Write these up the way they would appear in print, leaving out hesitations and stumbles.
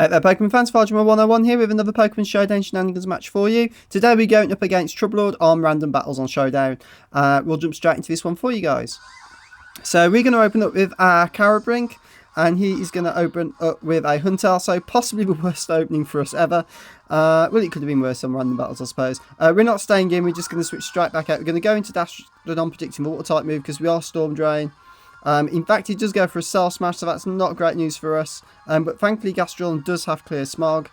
Pokemon fans, Fargema 101 here with another Pokemon ShowDown Shenanigans match for you. Today we're going up against Troublelord on random battles on ShowDown. We'll jump straight into this one for you guys. So we're going to open up with our Carabrink, and he is going to open up with a Hunter, so possibly the worst opening for us ever. Well, it could have been worse on random battles, I suppose. We're not staying in, we're just going to switch straight back out. We're going to go into Gastrodon predicting the water type move because we are Storm Drain. In fact, he does go for a Cell Smash, so that's not great news for us. But thankfully, Gastrodon does have Clear Smog.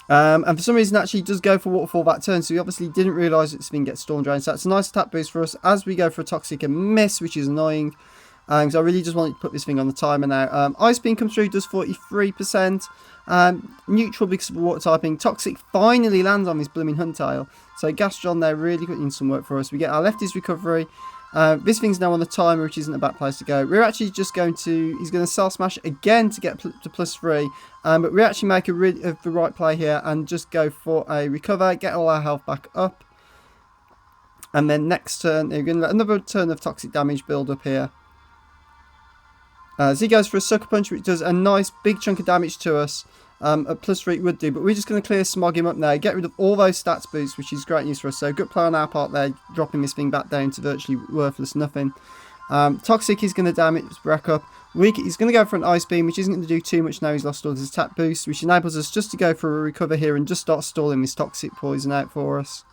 And for some reason, actually, he does go for Waterfall that turn, so he obviously didn't realise that this thing gets Storm Drain. So that's a nice attack boost for us as we go for a Toxic and miss, which is annoying. Because I really just wanted to put this thing on the timer now. Ice Beam comes through, does 43%. Neutral because of the water typing. Toxic finally lands on this blooming Huntail. So Gastrodon there really putting in some work for us. We get our Lefty's recovery. This thing's now on the timer, which isn't a bad place to go. We're actually just going to... He's going to Cell Smash again to get to +3. But we actually make the right play here and just go for a recover, get all our health back up. And then next turn, we're going to let another turn of toxic damage build up here. As he goes for a Sucker Punch, which does a nice big chunk of damage to us. At +3 would do, but we're just going to clear Smog him up now, get rid of all those stats boosts, which is great news for us. So good play on our part there, dropping this thing back down to virtually worthless nothing. Toxic is going to damage Wreck Up. He's going to go for an Ice Beam, which isn't going to do too much now. He's lost all his attack boost, which enables us just to go for a recover here and just start stalling this Toxic Poison out for us.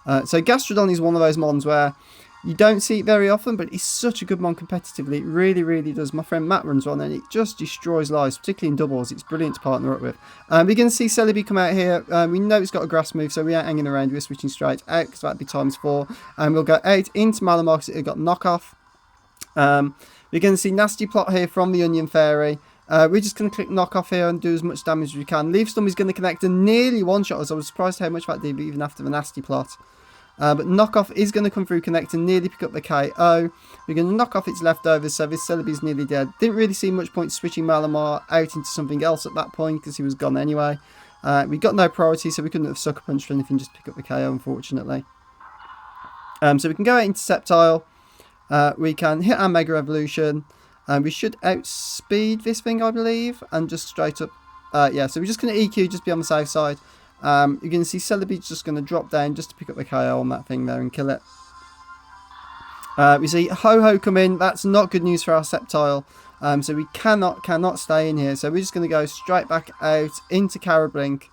So Gastrodon is one of those mons where you don't see it very often, but it's such a good mon competitively. It really, really does. My friend Matt runs one, and it just destroys lives, particularly in doubles. It's brilliant to partner up with. We're going to see Celebi come out here. We know it's got a grass move, so we aren't hanging around. We're switching straight out, because that'd be ×4. And we'll go out into Malamar, because it got knockoff. We're going to see Nasty Plot here from the Onion Fairy. We're just going to click knockoff here and do as much damage as we can. Leaf Storm is going to connect and nearly one-shot us. I was surprised how much that did, even after the Nasty Plot. But knockoff is going to come through, connect and nearly pick up the KO. We're going to knock off its leftovers, so this Celebi's nearly dead. Didn't really see much point switching Malamar out into something else at that point because he was gone anyway. We got no priority, so we couldn't have Sucker Punched or anything, just pick up the KO, unfortunately. So we can go out into Sceptile. We can hit our Mega Evolution. We should outspeed this thing, I believe, and just straight up. Yeah, so we're just going to EQ, just be on the safe side. You're going to see Celebi's just going to drop down just to pick up the KO on that thing there and kill it. We see Ho-Ho come in. That's not good news for our Sceptile. So we cannot stay in here. So we're just going to go straight back out into Carabrink.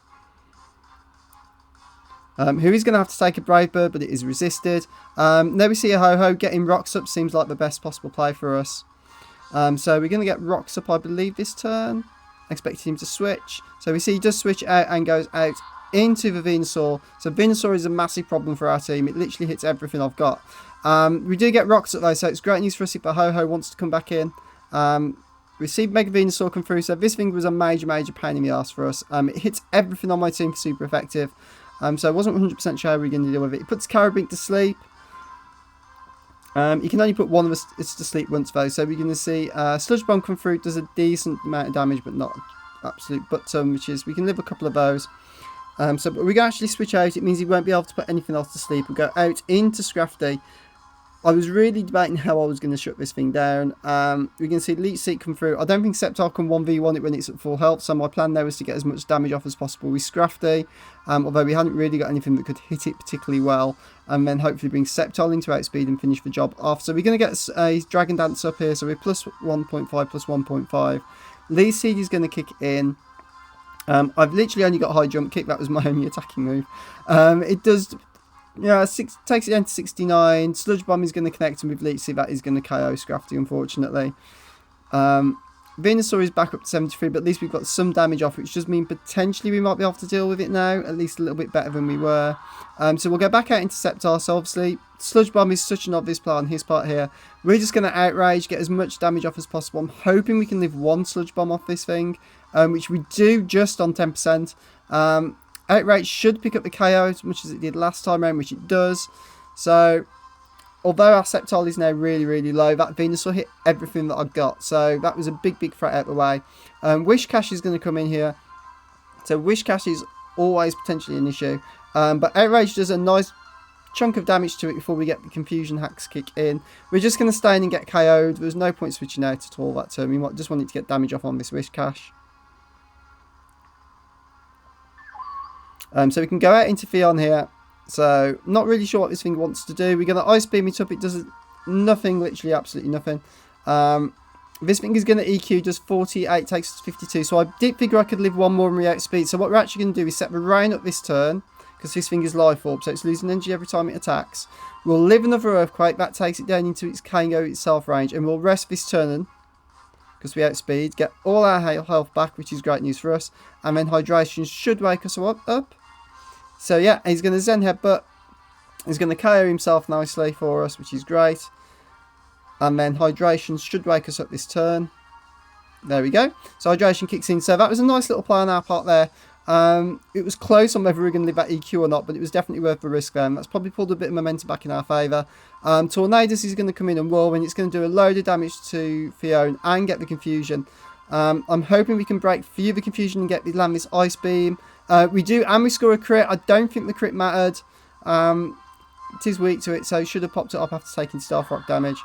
Who is going to have to take a Brave Bird, but it is resisted. Now we see a Ho-Ho getting Rocks Up. Seems like the best possible play for us. So we're going to get Rocks Up, I believe, this turn. Expecting him to switch. So we see he does switch out and goes out into the Venusaur. So Venusaur is a massive problem for our team. It literally hits everything I've got. We do get Rocks Up though, so it's great news for us if the Ho-Ho wants to come back in. We see Mega Venusaur come through, so this thing was a major pain in the arse for us. It hits everything on my team for super effective. So I wasn't 100% sure how we were going to deal with it. It puts Carabrink to sleep. You can only put one of us to sleep once though, so we're going to see Sludge Bomb come through. Does a decent amount of damage, but not absolute butt ton, which is, we can live a couple of those. But we can actually switch out. It means he won't be able to put anything else to sleep. We'll go out into Scrafty. I was really debating how I was going to shut this thing down. We're going to see Leech Seek come through. I don't think Sceptile can 1v1 it when it's at full health, so my plan there was to get as much damage off as possible with Scrafty, although we hadn't really got anything that could hit it particularly well, and then hopefully bring Sceptile into outspeed and finish the job off. So we're going to get a Dragon Dance up here, so we're +1.5, +1.5. Leech Seed is going to kick in. I've literally only got High Jump Kick, that was my only attacking move. It does... Yeah, takes it down to 69. Sludge Bomb is going to connect, and with Leech Seed that is going to KO Scrafty, unfortunately. Venusaur is back up to 73, but at least we've got some damage off, which does mean potentially we might be able to deal with it now, at least a little bit better than we were. So we'll go back out into Sceptile. So obviously, Sludge Bomb is such an obvious play on his part here. We're just going to Outrage, get as much damage off as possible. I'm hoping we can live one Sludge Bomb off this thing, which we do just on 10%. Outrage should pick up the KO as much as it did last time around, which it does. So, although our Sceptile is now really low, that Venusaur hit everything that I've got. So, that was a big threat out the way. Wish Cash is going to come in here. So, Wish Cash is always potentially an issue. But Outrage does a nice chunk of damage to it before we get the confusion hacks kick in. We're just going to stay in and get KO'd. There's no point switching out at all that turn. We just wanted to get damage off on this Wish Cash. So we can go out into Theon here. So, not really sure what this thing wants to do. We're going to Ice Beam it up. It does nothing, literally absolutely nothing. This thing is going to EQ, does 48, takes us to 52. So I did figure I could live one more and re-out speed. So what we're actually going to do is set the rain up this turn, because this thing is Life Orb, so it's losing energy every time it attacks. We'll live another Earthquake. That takes it down into its KO itself range. And we'll rest this turn, because we outspeed, get all our health back, which is great news for us. And then Hydration should wake us up. So yeah, he's going to Zen Headbutt. He's going to KO himself nicely for us, which is great. And then Hydration should wake us up this turn. There we go. So Hydration kicks in. So that was a nice little play on our part there. It was close on whether we were going to live that EQ or not, but it was definitely worth the risk then. That's probably pulled a bit of momentum back in our favour. Tornadus is going to come in and whirlwind. It's going to do a load of damage to Fiona and get the confusion. I'm hoping we can break through the confusion and land this Ice Beam. We do, and we score a crit. I don't think the crit mattered. It is weak to it, so should have popped it up after taking Stealth Rock damage.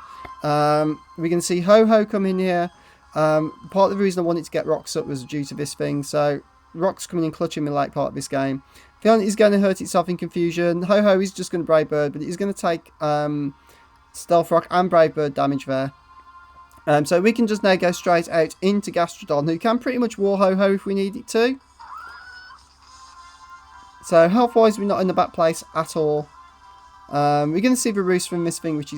We can see Ho-Ho come in here. Part of the reason I wanted to get Rocks up was due to this thing, so Rocks coming in clutch in the late part of this game. Fiona is going to hurt itself in confusion. Ho-Ho is just going to Brave Bird, but it is going to take Stealth Rock and Brave Bird damage there. So we can just now go straight out into Gastrodon, who can pretty much war Ho-Ho if we need it to. So health-wise, we're not in the back place at all. We're going to see the Roost from this thing, which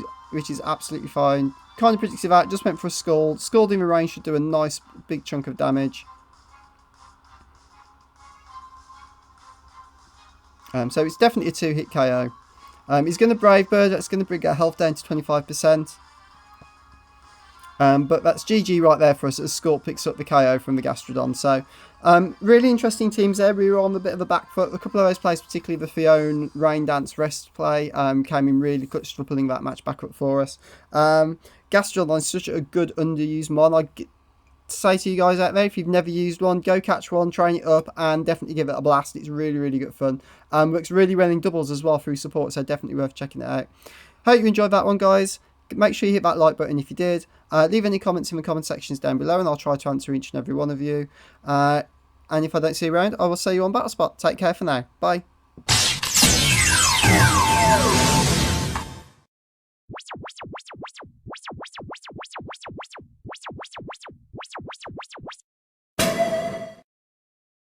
is absolutely fine. Kind of predictive out, just went for a Scald. Scalding the range should do a nice big chunk of damage. So it's definitely a 2-hit KO. He's going to Brave Bird, that's going to bring our health down to 25%. But that's GG right there for us as Scorp picks up the KO from the Gastrodon. So, really interesting teams there. We were on a bit of a back foot. A couple of those plays, particularly the Fiona Rain Dance Rest play, came in really clutch to pulling that match back up for us. Gastrodon is such a good underused mod. I say to you guys out there, if you've never used one, go catch one, train it up, and definitely give it a blast. It's really, really good fun. Works really well in doubles as well through support, so definitely worth checking it out. Hope you enjoyed that one, guys. Make sure you hit that like button if you did. Leave any comments in the comment sections down below, and I'll try to answer each and every one of you. And if I don't see you around, I will see you on Battlespot. Take care for now. Bye.